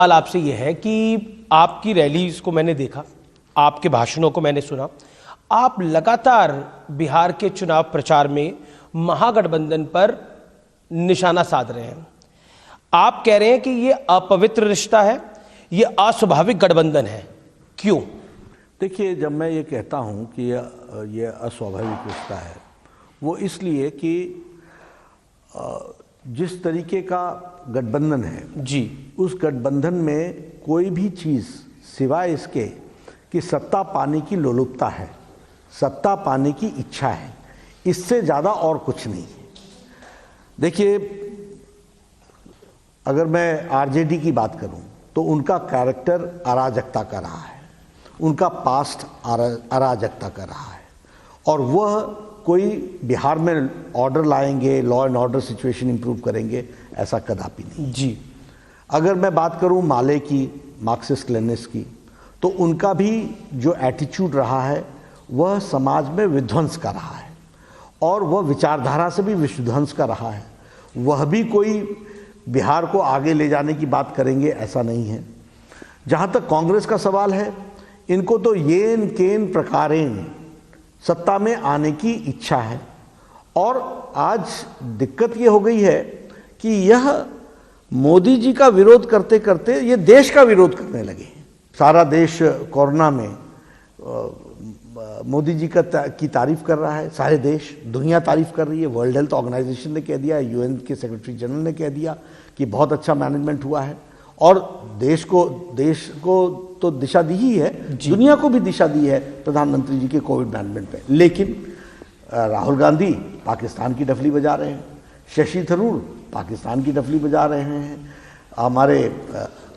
सवाल आपसे यह है कि आपकी रैलीज को मैंने देखा, आपके भाषणों को मैंने सुना, आप लगातार बिहार के चुनाव प्रचार में महागठबंधन पर निशाना साध रहे हैं। आप कह रहे हैं कि यह अपवित्र रिश्ता है, यह अस्वाभाविक गठबंधन है। क्यों? देखिए, जब मैं ये कहता हूँ कि ये अस्वाभाविक रिश्ता है, वो इसलिए कि जिस तरीके का गठबंधन है जी, उस गठबंधन में कोई भी चीज़ सिवाय इसके कि सत्ता पाने की लोलुपता है, सत्ता पाने की इच्छा है, इससे ज़्यादा और कुछ नहीं है। देखिए, अगर मैं आरजेडी की बात करूं तो उनका कैरेक्टर अराजकता का रहा है, उनका पास्ट अराजकता का रहा है, और वह कोई बिहार में ऑर्डर लाएंगे, law and order situation improve करेंगे, ऐसा कदापि नहीं जी। अगर मैं बात करूं माले की, मार्क्सिस्ट लेनिनिस्ट की, तो उनका भी जो एटीट्यूड रहा है वह समाज में विध्वंस का रहा है, और वह विचारधारा से भी विध्वंस का रहा है। वह भी कोई बिहार को आगे ले जाने की बात करेंगे, ऐसा नहीं है। जहाँ तक कांग्रेस का सवाल है, इनको तो येन केन प्रकारेण सत्ता में आने की इच्छा है, और आज दिक्कत ये हो गई है कि यह मोदी जी का विरोध करते करते ये देश का विरोध करने लगे हैं। सारा देश कोरोना में मोदी जी की तारीफ कर रहा है, सारे देश, दुनिया तारीफ कर रही है। वर्ल्ड हेल्थ ऑर्गेनाइजेशन ने कह दिया, यूएन के सेक्रेटरी जनरल ने कह दिया कि बहुत अच्छा मैनेजमेंट हुआ है, और देश को तो दिशा दी ही है, दुनिया को भी दिशा दी है प्रधानमंत्री जी के कोविड मैनेजमेंट पे। लेकिन राहुल गांधी पाकिस्तान की डफली बजा रहे हैं, शशि थरूर पाकिस्तान की डफली बजा रहे हैं। हमारे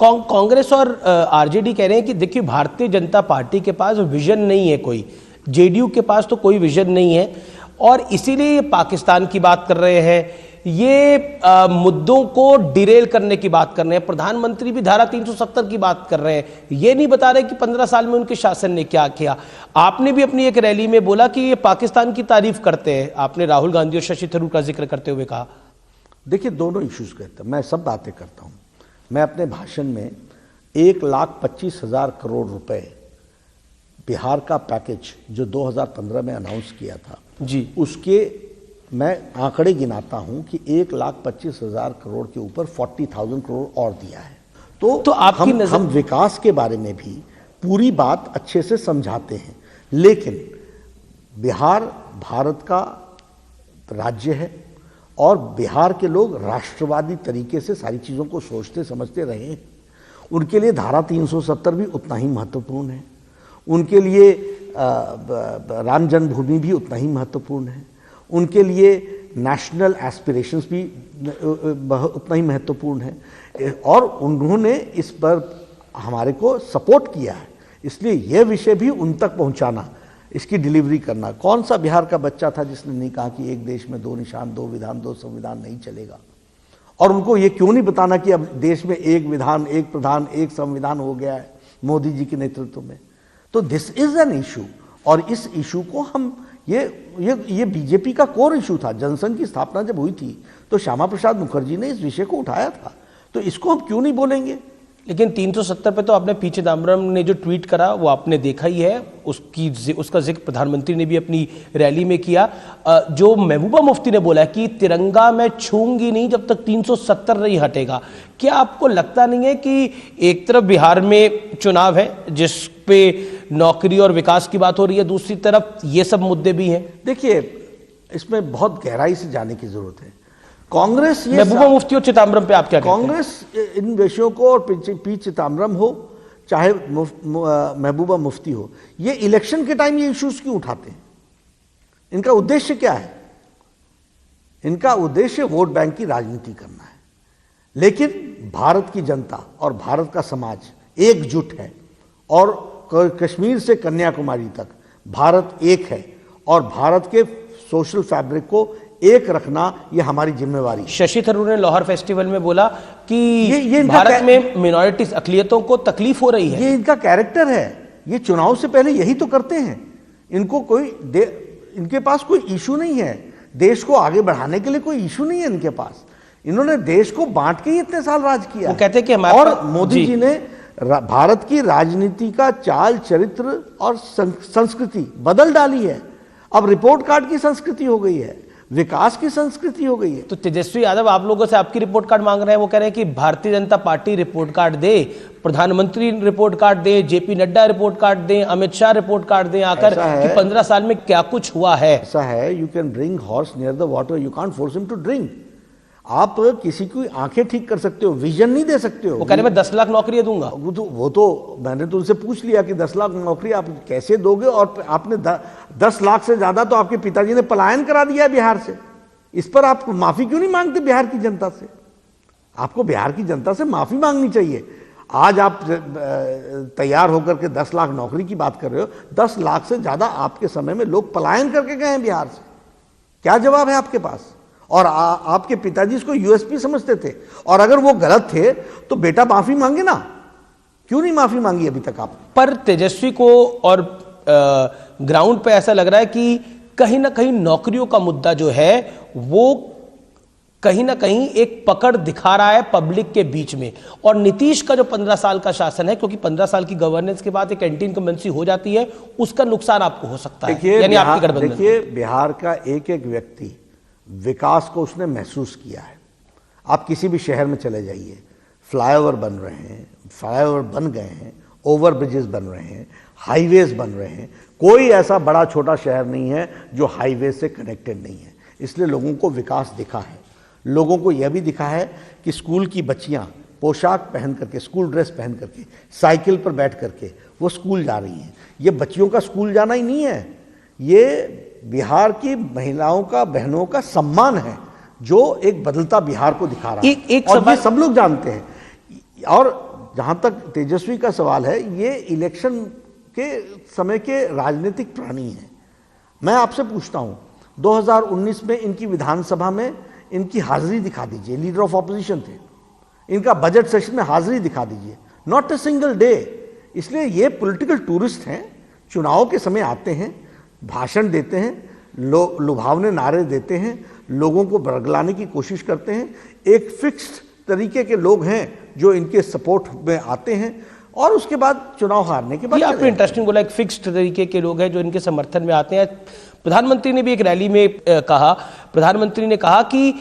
कांग्रेस और आरजेडी कह रहे हैं कि देखिए, भारतीय जनता पार्टी के पास विजन नहीं है कोई, जेडीयू के पास तो कोई विजन नहीं है, और इसीलिए ये पाकिस्तान की बात कर रहे हैं, ये मुद्दों को डिरेल करने की बात कर रहे हैं। प्रधानमंत्री भी धारा 370 की बात कर रहे हैं, ये नहीं बता रहे कि 15 साल में उनके शासन ने क्या किया। आपने भी अपनी एक रैली में बोला कि ये पाकिस्तान की तारीफ करते हैं, आपने राहुल गांधी और शशि थरूर का जिक्र करते हुए कहा। देखिए, दोनों इश्यूज कहता, मैं सब बातें करता हूँ। मैं अपने भाषण में 1,25,000 करोड़ रुपए बिहार का पैकेज जो 2015 में अनाउंस किया था जी, उसके मैं आंकड़े गिनाता हूं कि 1,25,000 करोड़ के ऊपर 40,000 करोड़ और दिया है। तो आपकी हम विकास के बारे में भी पूरी बात अच्छे से समझाते हैं, लेकिन बिहार भारत का राज्य है, और बिहार के लोग राष्ट्रवादी तरीके से सारी चीज़ों को सोचते समझते रहे हैं। उनके लिए धारा 370 भी उतना ही महत्वपूर्ण है, उनके लिए राम जन्मभूमि भी उतना ही महत्वपूर्ण है, उनके लिए नेशनल एस्पिरेशंस भी उतना ही महत्वपूर्ण है, और उन्होंने इस पर हमारे को सपोर्ट किया है। इसलिए यह विषय भी उन तक पहुंचाना, इसकी डिलीवरी करना। कौन सा बिहार का बच्चा था जिसने नहीं कहा कि एक देश में दो निशान, दो विधान, दो संविधान नहीं चलेगा? और उनको ये क्यों नहीं बताना कि अब देश में एक विधान, एक प्रधान, एक संविधान हो गया है मोदी जी के नेतृत्व में? तो दिस इज एन इशू, और इस इशू को हम ये बीजेपी का कोर इशू था। जनसंघ की स्थापना जब हुई थी तो श्यामा प्रसाद मुखर्जी ने इस विषय को उठाया था, तो इसको हम क्यों नहीं बोलेंगे? लेकिन 370 पे तो आपने, पी चिदम्बरम ने जो ट्वीट करा वो आपने देखा ही है, उसका जिक्र प्रधानमंत्री ने भी अपनी रैली में किया। जो महबूबा मुफ्ती ने बोला कि तिरंगा मैं छूंगी नहीं जब तक 370 नहीं हटेगा। क्या आपको लगता नहीं है कि एक तरफ बिहार में चुनाव है जिस पे नौकरी और विकास की बात हो रही है, दूसरी तरफ ये सब मुद्दे भी हैं? देखिए, इसमें बहुत गहराई से जाने की जरूरत है। कांग्रेस, ये महबूबा मुफ्ती और चिदम्बरम पे आप क्या कहते हैं? कांग्रेस इन विषयों को, और पी चिदम्बरम हो चाहे महबूबा मुफ्ती हो, ये इलेक्शन के टाइम ये इश्यूज क्यों उठाते हैं? इनका उद्देश्य क्या है? इनका उद्देश्य वोट बैंक की राजनीति करना है। लेकिन भारत की जनता और भारत का समाज एकजुट है, और कश्मीर से कन्याकुमारी तक भारत एक है, और भारत के सोशल फैब्रिक को एक रखना ये हमारी जिम्मेवारी है। शशि थरूर ने लाहौर फेस्टिवल में बोला कि ये भारत में मिनॉरिटीज, अकलियतों को तकलीफ हो रही है। ये इनका कैरेक्टर है, ये चुनाव से पहले यही तो करते हैं। इनके पास कोई इशू नहीं है, देश को आगे बढ़ाने के लिए कोई इशू नहीं है इनके पास। इन्होंने देश को बांट के ही इतने साल राज किया। वो कहते हैं कि हमारे और मोदी जी ने भारत की राजनीति का चाल चरित्र और संस्कृति बदल डाली है। अब रिपोर्ट कार्ड की संस्कृति हो गई है, विकास की संस्कृति हो गई है। तो तेजस्वी यादव आप लोगों से आपकी रिपोर्ट कार्ड मांग रहे हैं। वो कह रहे हैं कि Bharatiya Janata party report card दे, प्रधानमंत्री रिपोर्ट कार्ड दे, जेपी नड्डा रिपोर्ट कार्ड दें, अमित शाह रिपोर्ट कार्ड दें आकर कि 15 साल में क्या कुछ हुआ है। ऐसा है, you can bring horse near the water, you can't force him to drink. आप किसी की आंखें ठीक कर सकते हो, विजन नहीं दे सकते हो। वो कह रहे मैं 10 लाख नौकरियां दूंगा। वो तो मैंने तो उनसे पूछ लिया कि 10 लाख नौकरी आप कैसे दोगे, और आपने 10 लाख से ज्यादा तो आपके पिताजी ने पलायन करा दिया है बिहार से। इस पर आप माफी क्यों नहीं मांगते बिहार की जनता से? आपको बिहार की जनता से माफी मांगनी चाहिए। आज आप तैयार होकर के 10 लाख नौकरी की बात कर रहे हो, 10 लाख से ज्यादा आपके समय में लोग पलायन करके गए हैं बिहार से। क्या जवाब है आपके पास? और आपके पिताजी इसको यूएसपी समझते थे, और अगर वो गलत थे तो बेटा माफी मांगे ना। क्यों नहीं माफी मांगी अभी तक आप? पर तेजस्वी को और ग्राउंड पे ऐसा लग रहा है कि कहीं ना कहीं नौकरियों का मुद्दा जो है वो कहीं ना कहीं एक पकड़ दिखा रहा है पब्लिक के बीच में। और नीतीश का जो 15 साल का शासन है, क्योंकि 15 साल की गवर्नेंस के बाद एक एंटी इनकम्बेंसी हो जाती है, उसका नुकसान आपको हो सकता है। यानी आपकी गठबंधन। देखिए, बिहार का एक एक व्यक्ति विकास को उसने महसूस किया है। आप किसी भी शहर में चले जाइए, फ्लाईओवर बन रहे हैं, फ्लाईओवर बन गए हैं, ओवर ब्रिजेस बन रहे हैं, हाईवेज बन रहे हैं। कोई ऐसा बड़ा छोटा शहर नहीं है जो हाईवे से कनेक्टेड नहीं है। इसलिए लोगों को विकास दिखा है। लोगों को यह भी दिखा है कि स्कूल की बच्चियां पोशाक पहन करके, स्कूल ड्रेस पहन करके, साइकिल पर बैठ करके वो स्कूल जा रही हैं। ये बच्चियों का स्कूल जाना ही नहीं है, ये बिहार की महिलाओं का, बहनों का सम्मान है, जो एक बदलता बिहार को दिखा रहा है। और ये सब लोग जानते हैं। और जहां तक तेजस्वी का सवाल है, ये इलेक्शन के समय के राजनीतिक प्राणी हैं। मैं आपसे पूछता हूं, 2019 में इनकी विधानसभा में इनकी हाजिरी दिखा दीजिए, लीडर ऑफ ऑपोजिशन थे। इनका बजट सेशन में हाजिरी दिखा दीजिए, नॉट ए सिंगल डे। इसलिए ये पॉलिटिकल टूरिस्ट हैं, चुनाव के समय आते हैं, भाषण देते हैं, लुभावने नारे देते हैं, लोगों को बरगलाने की कोशिश करते हैं। एक फिक्स्ड तरीके के लोग हैं जो इनके सपोर्ट में आते हैं, और उसके बाद चुनाव हारने के बाद। आपने इंटरेस्टिंग बोला, एक फिक्स्ड तरीके के लोग हैं जो इनके समर्थन में आते हैं। प्रधानमंत्री ने भी एक रैली में कहा, प्रधानमंत्री ने कहा कि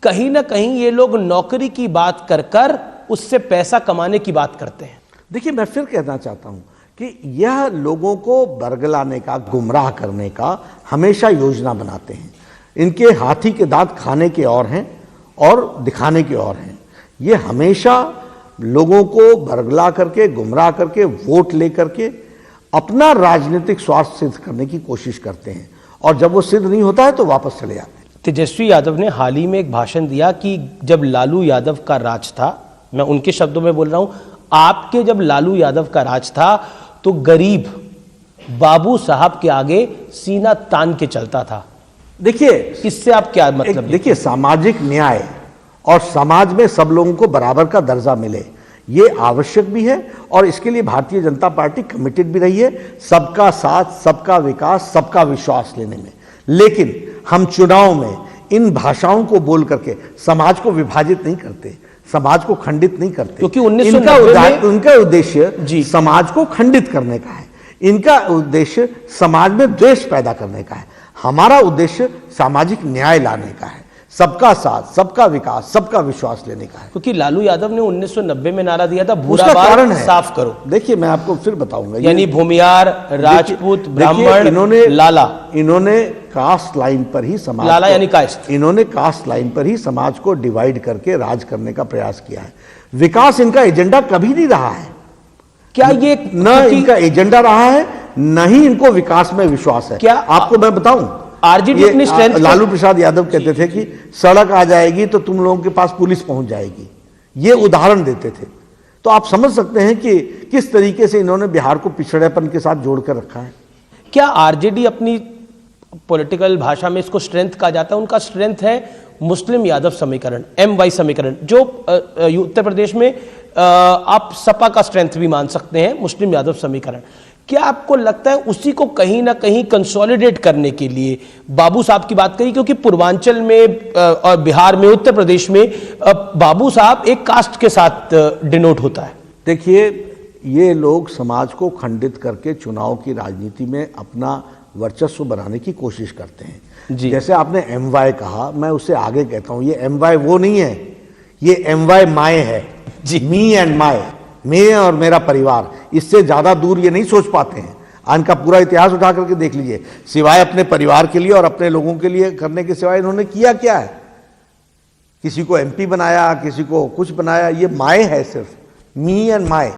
कहीं ना कहीं ये लोग नौकरी की बात कर कर उससे पैसा कमाने की बात करते हैं। देखिए, मैं फिर कहना चाहता हूं कि यह लोगों को बरगलाने का, गुमराह करने का हमेशा योजना बनाते हैं। इनके हाथी के दांत खाने के और हैं और दिखाने के और हैं। ये हमेशा लोगों को बरगला करके, गुमराह करके, वोट लेकर के अपना राजनीतिक स्वार्थ सिद्ध करने की कोशिश करते हैं, और जब वो सिद्ध नहीं होता है तो वापस चले जाते हैं। तेजस्वी यादव ने हाल ही में एक भाषण दिया कि जब लालू यादव का राज था, मैं उनके शब्दों में बोल रहा हूं, आपके जब लालू यादव का राज था तो गरीब बाबू साहब के आगे सीना तान के चलता था। देखिए, इससे आप क्या मतलब? देखिए, सामाजिक न्याय और समाज में सब लोगों को बराबर का दर्जा मिले, ये आवश्यक भी है, और इसके लिए भारतीय जनता पार्टी कमिटेड भी रही है, सबका साथ, सबका विकास, सबका विश्वास लेने में। लेकिन हम चुनाव में इन भाषाओं को बोल करके समाज को विभाजित नहीं करते, समाज को खंडित नहीं करते, क्योंकि उनका उद्देश्य समाज को खंडित करने का है, इनका उद्देश्य समाज में द्वेष पैदा करने का है। हमारा उद्देश्य सामाजिक न्याय लाने का है, सबका साथ, सबका विकास, सबका विश्वास लेने का है। क्योंकि लालू यादव ने 1990 में नारा दिया था, भूरा बाल साफ करो। देखिए, मैं आपको फिर बताऊंगा, यानी भूमियार, राजपूत, ब्राह्मण, लाला, इन्होंने कास्ट लाइन पर ही समाज, लाला यानी कास्ट, इन्होंने कास्ट लाइन पर ही समाज को डिवाइड करके राज करने का प्रयास किया है। विकास इनका एजेंडा कभी नहीं रहा है। क्या ये न इनका एजेंडा रहा है, न ही इनको विकास में विश्वास है। क्या आपको मैं बताऊं, आरजेडी अपनी स्ट्रेंथ, लालू प्रसाद यादव कहते थे कि सड़क आ जाएगी तो तुम लोगों के पास पुलिस पहुंच जाएगी, ये उदाहरण देते थे। तो आप समझ सकते हैं कि किस तरीके से इन्होंने बिहार को पिछड़ेपन के साथ जोड़कर रखा है। क्या आरजेडी अपनी पॉलिटिकल भाषा में इसको स्ट्रेंथ कहा जाता है? उनका स्ट्रेंथ है मुस्लिम यादव समीकरण, MY समीकरण, जो उत्तर प्रदेश में आप सपा का स्ट्रेंथ भी मान सकते हैं, मुस्लिम यादव समीकरण। क्या आपको लगता है उसी को कहीं ना कहीं कंसोलिडेट करने के लिए बाबू साहब की बात करी, क्योंकि पूर्वांचल में और बिहार में, उत्तर प्रदेश में बाबू साहब एक कास्ट के साथ डिनोट होता है? देखिए, ये लोग समाज को खंडित करके चुनाव की राजनीति में अपना वर्चस्व बनाने की कोशिश करते हैं जी। जैसे आपने MY कहा, मैं उससे आगे कहता हूं, ये MY वो नहीं है, ये MY माए है जी। मी एंड माए, मैं और मेरा परिवार, इससे ज्यादा दूर ये नहीं सोच पाते हैं। आज का पूरा इतिहास उठा करके देख लीजिए, सिवाय अपने परिवार के लिए और अपने लोगों के लिए करने के सिवाय इन्होंने किया क्या है? किसी को MP बनाया, किसी को कुछ बनाया, ये माए है, सिर्फ मी एंड माए।